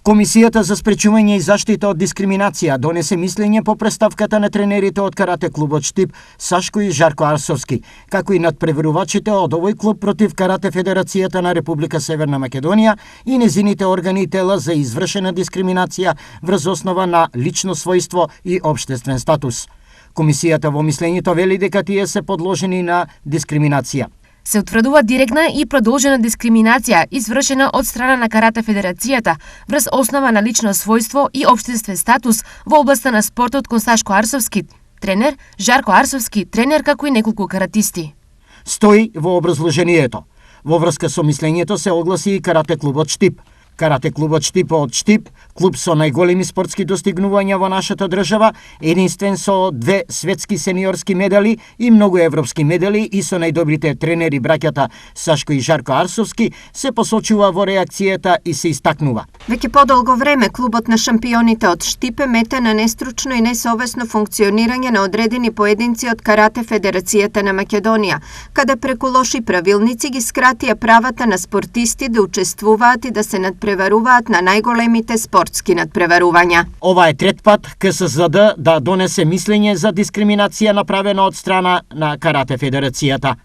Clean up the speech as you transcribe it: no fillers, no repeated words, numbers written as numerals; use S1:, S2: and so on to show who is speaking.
S1: Комисијата за спречување и заштита од дискриминација донесе мислење по представката на тренерите од карате клубот Штип Сашко и Жарко Арсовски, како и надпреварувачите од овој клуб против Карате Федерацијата на Република Северна Македонија и незините органи и тела за извршена дискриминација врз основа на лично својство и општествен статус. Комисијата во мислењето вели дека тие се подложени на дискриминација.
S2: Се утврдува директна и продолжена дискриминација извршена од страна на Карате Федерацијата врз основа на лично својство и општествен статус во областа на спортот кон Сашко Арсовски, тренер, Жарко Арсовски, тренер, како и неколку каратисти.
S1: Стои во образложението. Во врска со мислењето се огласи и карате клубот Штип. Карате клубот Штип од Штип, клуб со најголеми спортски достигнувања во нашата држава, единствен со 2 светски сениорски медали и многу европски медали и со најдобрите тренери браќата Сашко и Жарко Арсовски, се посочува во реакцијата и се истакнува.
S3: Веќе подолго време клубот на шампионите од Штип е мета на нестручно и несовесно функционирање на одредени поединци од Карате Федерацијата на Македонија, каде преку лоши правилници ги скратија правата на спортисти да учествуваат и да се надпреваруваат на најголемите спортски надпреварувања.
S1: Ова е трет пат КСЗД да донесе мислење за дискриминација направена од страна на Карате Федерацијата.